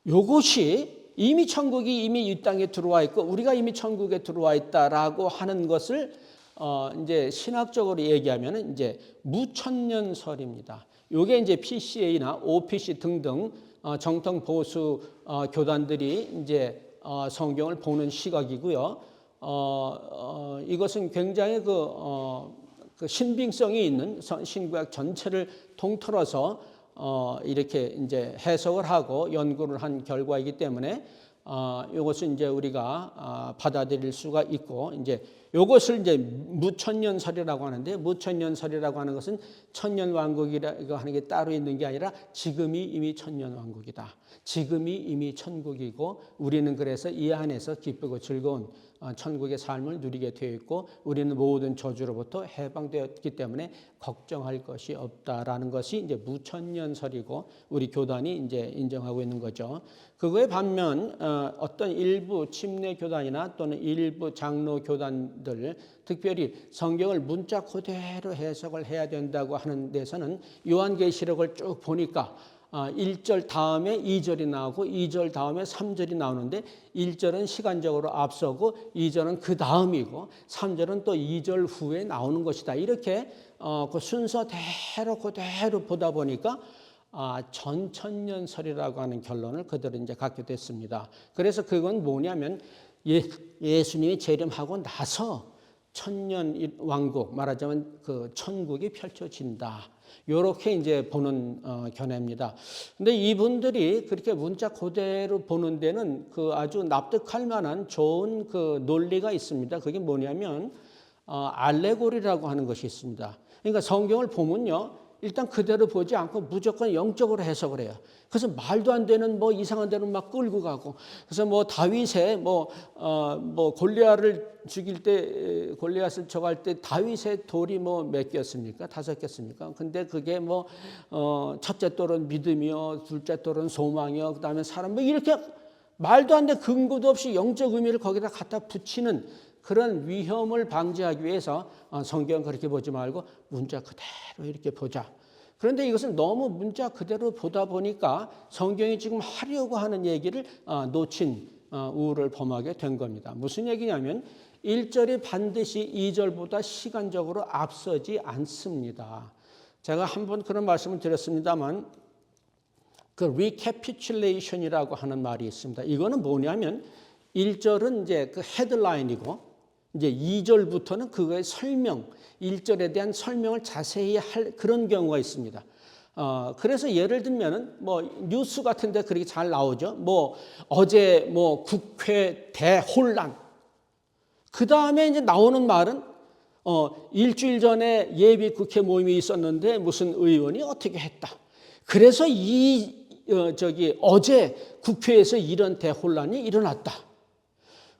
요것이 이미 천국이 이미 이 땅에 들어와 있고 우리가 이미 천국에 들어와 있다라고 하는 것을 이제 신학적으로 얘기하면 이제 무천년설입니다. 요게 이제 PCA나 OPC 등등 정통 보수 교단들이 이제 성경을 보는 시각이고요. 이것은 굉장히 그 신빙성이 있는 신구약 전체를 통틀어서 이렇게 이제 해석을 하고 연구를 한 결과이기 때문에 이것은 이제 우리가 받아들일 수가 있고 이제 이것을 이제 무천년설이라고 하는데 무천년설이라고 하는 것은 천년왕국이라고 하는 게 따로 있는 게 아니라 지금이 이미 천년왕국이다. 지금이 이미 천국이고 우리는 그래서 이 안에서 기쁘고 즐거운 천국의 삶을 누리게 되어 있고 우리는 모든 저주로부터 해방되었기 때문에 걱정할 것이 없다라는 것이 이제 무천년설이고 우리 교단이 이제 인정하고 있는 거죠. 그거에 반면 어떤 일부 침례 교단이나 또는 일부 장로 교단들 특별히 성경을 문자 그대로 해석을 해야 된다고 하는 데서는 요한계시록을 쭉 보니까 1절 다음에 2절이 나오고 2절 다음에 3절이 나오는데 1절은 시간적으로 앞서고 2절은 그 다음이고 3절은 또 2절 후에 나오는 것이다. 이렇게 그 순서대로 그대로 보다 보니까 전천년설이라고 하는 결론을 그대로 이제 갖게 됐습니다. 그래서 그건 뭐냐면 예수님이 재림하고 나서 천년 왕국 말하자면 그 천국이 펼쳐진다. 이렇게 이제 보는 견해입니다. 근데 이분들이 그렇게 문자 그대로 보는 데는 그 아주 납득할 만한 좋은 그 논리가 있습니다. 그게 뭐냐면 알레고리라고 하는 것이 있습니다. 그러니까 성경을 보면요. 일단 그대로 보지 않고 무조건 영적으로 해석을 해요. 그래서 말도 안 되는 뭐 이상한 데로 막 끌고 가고 그래서 뭐 다윗의 뭐 골리앗을 죽일 때 골리앗을 저갈 때 다윗의 돌이 뭐 몇 개였습니까? 5개였습니까? 근데 그게 뭐 첫째 돌은 믿음이요, 둘째 돌은 소망이요, 그다음에 사람 뭐 이렇게 말도 안 되는 근거도 없이 영적 의미를 거기다 갖다 붙이는 그런 위험을 방지하기 위해서 성경 그렇게 보지 말고 문자 그대로 이렇게 보자. 그런데 이것은 너무 문자 그대로 보다 보니까 성경이 지금 하려고 하는 얘기를 놓친 우를 범하게 된 겁니다. 무슨 얘기냐면 1절이 반드시 2절보다 시간적으로 앞서지 않습니다. 제가 한번 그런 말씀을 드렸습니다만 그 recapitulation이라고 하는 말이 있습니다. 이거는 뭐냐면 1절은 이제 그 헤드라인이고 이제 2절부터는 그거의 설명, 1절에 대한 설명을 자세히 할 그런 경우가 있습니다. 그래서 예를 들면은 뭐 뉴스 같은 데 그렇게 잘 나오죠. 뭐 어제 뭐 국회 대혼란. 그 다음에 이제 나오는 말은 일주일 전에 예비 국회 모임이 있었는데 무슨 의원이 어떻게 했다. 그래서 어제 국회에서 이런 대혼란이 일어났다.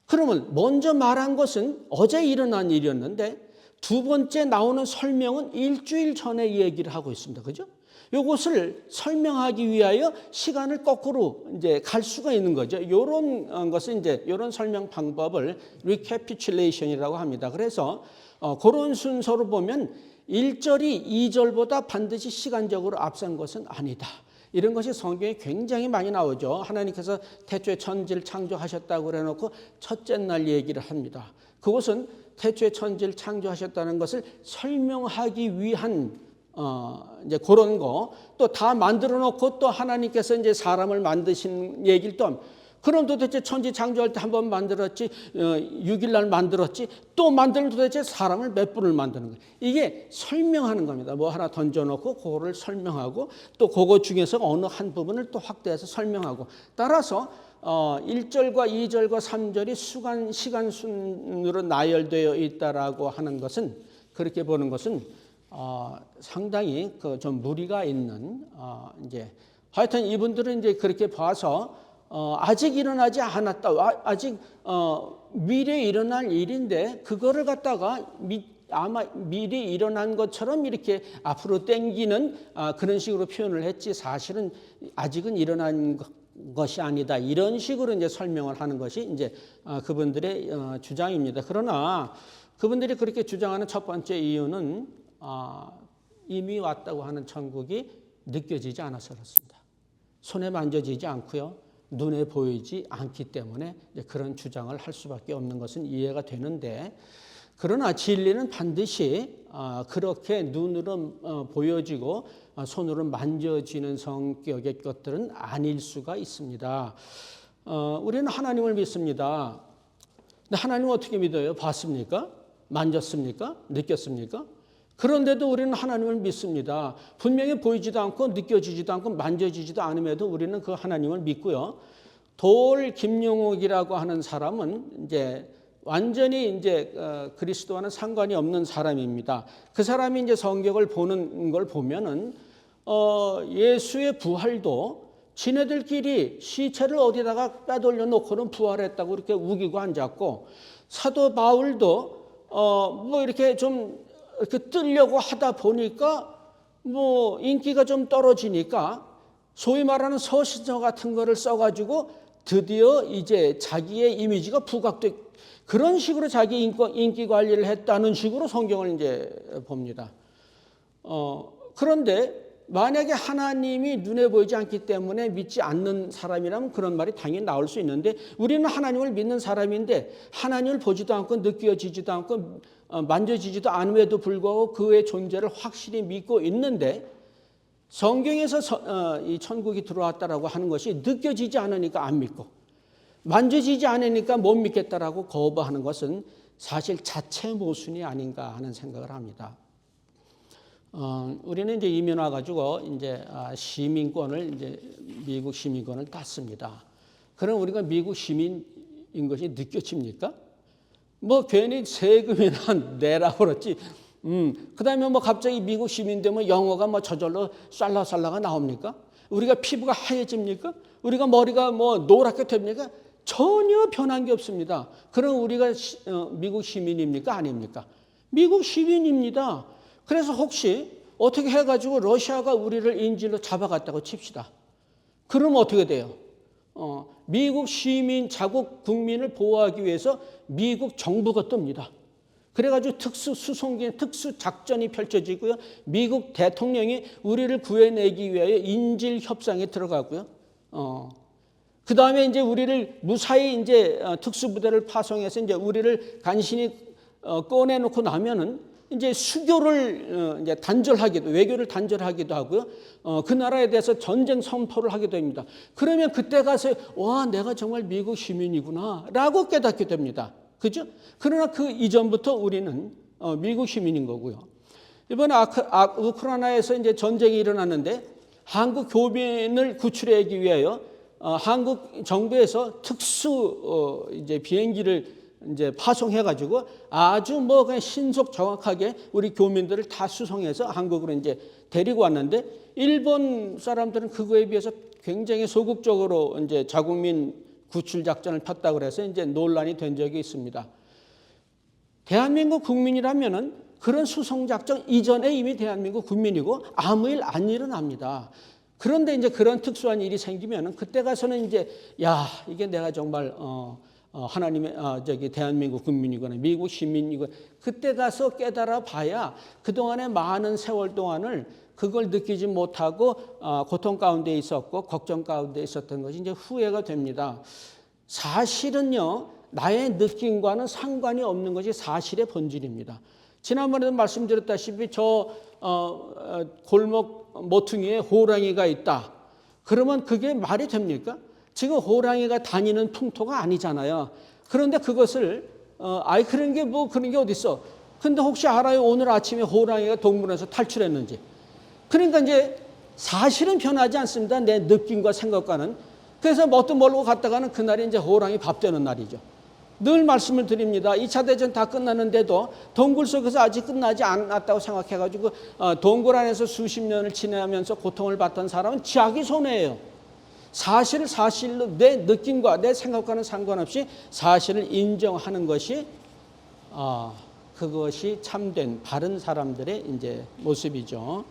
그러면 먼저 말한 것은 어제 일어난 일이었는데 두 번째 나오는 설명은 일주일 전에 얘기를 하고 있습니다. 그죠? 이것을 설명하기 위하여 시간을 거꾸로 이제 갈 수가 있는 거죠. 이런 것은 이제 이런 설명 방법을 recapitulation이라고 합니다. 그래서 그런 순서로 보면 1절이 2절보다 반드시 시간적으로 앞선 것은 아니다. 이런 것이 성경에 굉장히 많이 나오죠. 하나님께서 태초에 천지를 창조하셨다고 그래놓고 첫째 날 얘기를 합니다. 그것은 태초에 천지를 창조하셨다는 것을 설명하기 위한 이제 그런 거 또 다 만들어 놓고 또 하나님께서 이제 사람을 만드신 얘기를 또 그럼 도대체 천지 창조할 때 한 번 만들었지 6일 날 만들었지 또 만들면 도대체 사람을 몇 분을 만드는 거예요. 이게 설명하는 겁니다. 뭐 하나 던져놓고 그거를 설명하고 또 그거 중에서 어느 한 부분을 또 확대해서 설명하고 따라서 1절과 2절과 3절이 시간순으로 나열되어 있다라고 하는 것은 그렇게 보는 것은 상당히 그 좀 무리가 있는 이제 하여튼 이분들은 이제 그렇게 봐서 아직 일어나지 않았다. 아직 미래에 일어날 일인데 그거를 갖다가 아마 미리 일어난 것처럼 이렇게 앞으로 당기는 그런 식으로 표현을 했지 사실은 아직은 일어난 것이 아니다. 이런 식으로 이제 설명을 하는 것이 이제 그분들의 주장입니다. 그러나 그분들이 그렇게 주장하는 첫 번째 이유는 이미 왔다고 하는 천국이 느껴지지 않아서 그렇습니다. 손에 만져지지 않고요. 눈에 보이지 않기 때문에 그런 주장을 할 수밖에 없는 것은 이해가 되는데, 그러나 진리는 반드시 그렇게 눈으로 보여지고 손으로 만져지는 성격의 것들은 아닐 수가 있습니다. 우리는 하나님을 믿습니다. 근데 하나님을 어떻게 믿어요? 봤습니까? 만졌습니까? 느꼈습니까? 그런데도 우리는 하나님을 믿습니다. 분명히 보이지도 않고 느껴지지도 않고 만져지지도 않음에도 우리는 그 하나님을 믿고요. 돌 김용욱이라고 하는 사람은 이제 완전히 이제 그리스도와는 상관이 없는 사람입니다. 그 사람이 이제 성경을 보는 걸 보면은 예수의 부활도 지네들끼리 시체를 어디다가 빼돌려 놓고는 부활했다고 이렇게 우기고 앉았고, 사도 바울도 뭐 이렇게 좀 이렇게 뜨려고 하다 보니까 뭐 인기가 좀 떨어지니까 소위 말하는 서신서 같은 거를 써가지고 드디어 이제 자기의 이미지가 부각돼, 그런 식으로 자기 인기 관리를 했다는 식으로 성경을 이제 봅니다. 그런데 만약에 하나님이 눈에 보이지 않기 때문에 믿지 않는 사람이라면 그런 말이 당연히 나올 수 있는데, 우리는 하나님을 믿는 사람인데 하나님을 보지도 않고 느껴지지도 않고 만져지지도 않음에도 불구하고 그의 존재를 확실히 믿고 있는데, 성경에서 이 천국이 들어왔다라고 하는 것이 느껴지지 않으니까 안 믿고 만져지지 않으니까 못 믿겠다라고 거부하는 것은 사실 자체 모순이 아닌가 하는 생각을 합니다. 우리는 이제 이민 와가지고 이제 시민권을 이제 미국 시민권을 땄습니다. 그럼 우리가 미국 시민인 것이 느껴집니까? 뭐 괜히 세금이나 내라고 그렇지. 그다음에 뭐 갑자기 미국 시민 되면 영어가 뭐 저절로 쌀라쌀라가 나옵니까? 우리가 피부가 하얘집니까? 우리가 머리가 뭐 노랗게 됩니까? 전혀 변한 게 없습니다. 그럼 우리가 미국 시민입니까? 아닙니까? 미국 시민입니다. 그래서 혹시 어떻게 해가지고 러시아가 우리를 인질로 잡아갔다고 칩시다. 그러면 어떻게 돼요? 미국 시민, 자국 국민을 보호하기 위해서 미국 정부가 뜹니다. 그래가지고 특수수송기, 특수작전이 펼쳐지고요. 미국 대통령이 우리를 구해내기 위하여 인질 협상에 들어가고요. 그 다음에 이제 우리를 무사히 이제 특수부대를 파송해서 이제 우리를 간신히 꺼내놓고 나면은 이제 수교를 이제 단절하기도, 외교를 단절하기도 하고요. 그 나라에 대해서 전쟁 선포를 하게 됩니다. 그러면 그때 가서 와, 내가 정말 미국 시민이구나라고 깨닫게 됩니다. 그죠? 그러나 그 이전부터 우리는 미국 시민인 거고요. 이번에 우크라이나에서 이제 전쟁이 일어났는데 한국 교민을 구출하기 위하여 한국 정부에서 특수 이제 비행기를 이제 파송해가지고 아주 뭐 그냥 신속 정확하게 우리 교민들을 다 수송해서 한국으로 이제 데리고 왔는데, 일본 사람들은 그거에 비해서 굉장히 소극적으로 이제 자국민 구출 작전을 폈다고 그래서 이제 논란이 된 적이 있습니다. 대한민국 국민이라면은 그런 수송 작전 이전에 이미 대한민국 국민이고 아무 일 안 일어납니다. 그런데 이제 그런 특수한 일이 생기면은 그때 가서는 이제 야, 이게 내가 정말 하나님의 대한민국 국민이거나 미국 시민이거나 그때 가서 깨달아 봐야 그동안의 많은 세월 동안을 그걸 느끼지 못하고 고통 가운데 있었고 걱정 가운데 있었던 것이 이제 후회가 됩니다. 사실은요, 나의 느낌과는 상관이 없는 것이 사실의 본질입니다. 지난번에도 말씀드렸다시피 저 골목 모퉁이에 호랑이가 있다. 그러면 그게 말이 됩니까? 지금 호랑이가 다니는 풍토가 아니잖아요. 그런데 그것을 그런 게 뭐 그런 게 어디 있어? 근데 혹시 알아요? 오늘 아침에 호랑이가 동물원에서 탈출했는지. 그러니까 이제 사실은 변하지 않습니다. 내 느낌과 생각과는. 그래서 뭣도 모르고 갔다가는 그날이 이제 호랑이 밥 되는 날이죠. 늘 말씀을 드립니다. 2차 대전 다 끝났는데도 동굴 속에서 아직 끝나지 않았다고 생각해가지고 동굴 안에서 수십 년을 지내면서 고통을 받던 사람은 자기 손해예요. 사실을 사실로 내 느낌과 내 생각과는 상관없이 사실을 인정하는 것이 그것이 참된 바른 사람들의 이제 모습이죠.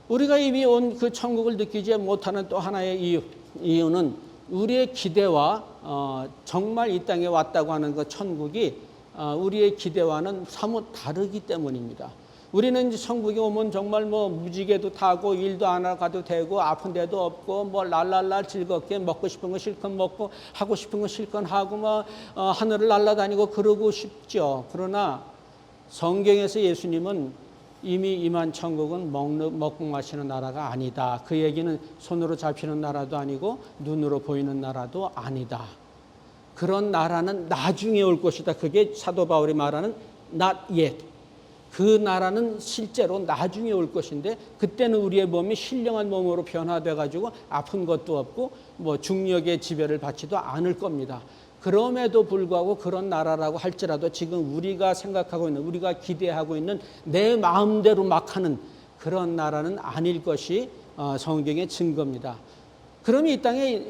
우리가 이미 온 그 천국을 느끼지 못하는 또 하나의 이유는 우리의 기대와 정말 이 땅에 왔다고 하는 그 천국이 우리의 기대와는 사뭇 다르기 때문입니다. 우리는 이제 천국에 오면 정말 뭐 무지개도 타고 일도 안 하러 가도 되고 아픈 데도 없고 뭐 랄랄라 즐겁게 먹고 싶은 거 실컷 먹고 하고 싶은 거 실컷 하고 뭐 하늘을 날아다니고 그러고 싶죠. 그러나 성경에서 예수님은 이미 임한 천국은 먹고 마시는 나라가 아니다. 그 얘기는 손으로 잡히는 나라도 아니고 눈으로 보이는 나라도 아니다. 그런 나라는 나중에 올 것이다. 그게 사도 바울이 말하는 not yet. 그 나라는 실제로 나중에 올 것인데 그때는 우리의 몸이 신령한 몸으로 변화돼 가지고 아픈 것도 없고 뭐 중력의 지배를 받지도 않을 겁니다. 그럼에도 불구하고 그런 나라라고 할지라도 지금 우리가 생각하고 있는 우리가 기대하고 있는 내 마음대로 막 하는 그런 나라는 아닐 것이 성경의 증거입니다. 그럼 이 땅에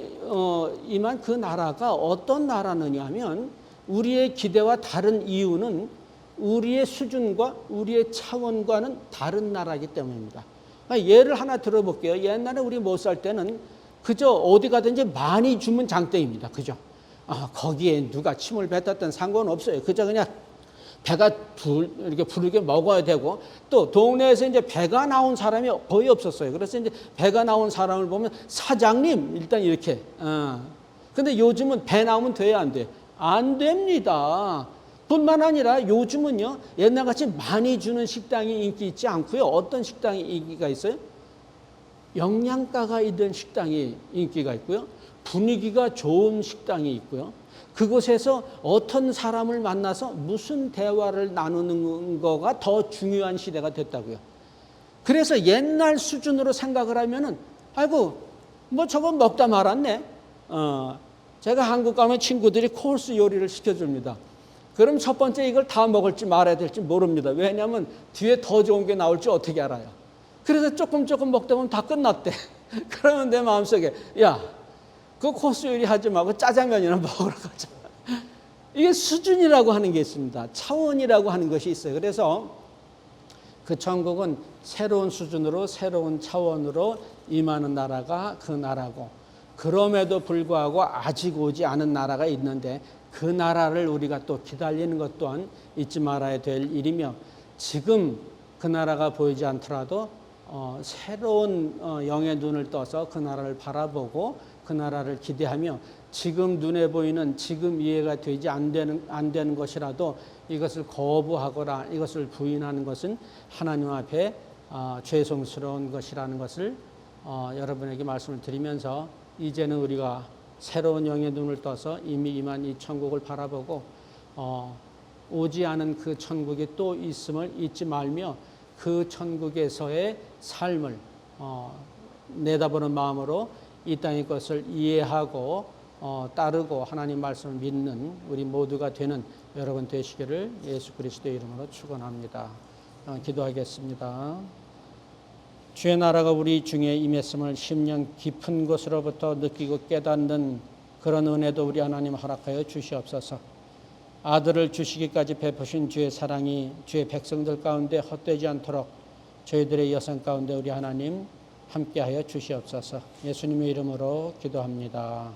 임한 그 나라가 어떤 나라느냐 하면 우리의 기대와 다른 이유는 우리의 수준과 우리의 차원과는 다른 나라이기 때문입니다. 예를 하나 들어볼게요. 옛날에 우리 못 살 때는 그저 어디 가든지 많이 주면 장땡입니다. 그죠? 거기에 누가 침을 뱉었든 상관없어요. 그저 그냥 배가 이렇게 부르게 먹어야 되고 또 동네에서 이제 배가 나온 사람이 거의 없었어요. 그래서 이제 배가 나온 사람을 보면 사장님 일단 이렇게. 근데 요즘은 배 나오면 돼야 안 돼? 안 됩니다. 뿐만 아니라 요즘은요 옛날같이 많이 주는 식당이 인기 있지 않고요. 어떤 식당이 인기가 있어요? 영양가가 있는 식당이 인기가 있고요. 분위기가 좋은 식당이 있고요. 그곳에서 어떤 사람을 만나서 무슨 대화를 나누는 거가 더 중요한 시대가 됐다고요. 그래서 옛날 수준으로 생각을 하면은 아이고 뭐 저거 먹다 말았네. 제가 한국 가면 친구들이 코스 요리를 시켜줍니다. 그럼 첫 번째 이걸 다 먹을지 말아야 될지 모릅니다. 왜냐하면 뒤에 더 좋은 게 나올지 어떻게 알아요. 그래서 조금 먹다 보면 다 끝났대. 그러면 내 마음속에 야, 그 코스 요리 하지 말고 짜장면이나 먹으러 가자. 이게 수준이라고 하는 게 있습니다. 차원이라고 하는 것이 있어요. 그래서 그 천국은 새로운 수준으로 새로운 차원으로 임하는 나라가 그 나라고 그럼에도 불구하고 아직 오지 않은 나라가 있는데 그 나라를 우리가 또 기다리는 것 또한 잊지 말아야 될 일이며 지금 그 나라가 보이지 않더라도 새로운 영의 눈을 떠서 그 나라를 바라보고 그 나라를 기대하며 지금 눈에 보이는 지금 이해가 되지 안 되는 것이라도 이것을 거부하거나 이것을 부인하는 것은 하나님 앞에 죄송스러운 것이라는 것을 여러분에게 말씀을 드리면서 이제는 우리가 새로운 영의 눈을 떠서 이미 임한 이 천국을 바라보고 오지 않은 그 천국이 또 있음을 잊지 말며 그 천국에서의 삶을 내다보는 마음으로 이 땅의 것을 이해하고 따르고 하나님 말씀을 믿는 우리 모두가 되는 여러분 되시기를 예수 그리스도의 이름으로 축원합니다. 기도하겠습니다. 주의 나라가 우리 중에 임했음을 심령 깊은 곳으로부터 느끼고 깨닫는 그런 은혜도 우리 하나님 허락하여 주시옵소서. 아들을 주시기까지 베푸신 주의 사랑이 주의 백성들 가운데 헛되지 않도록 저희들의 여성 가운데 우리 하나님 함께하여 주시옵소서. 예수님의 이름으로 기도합니다.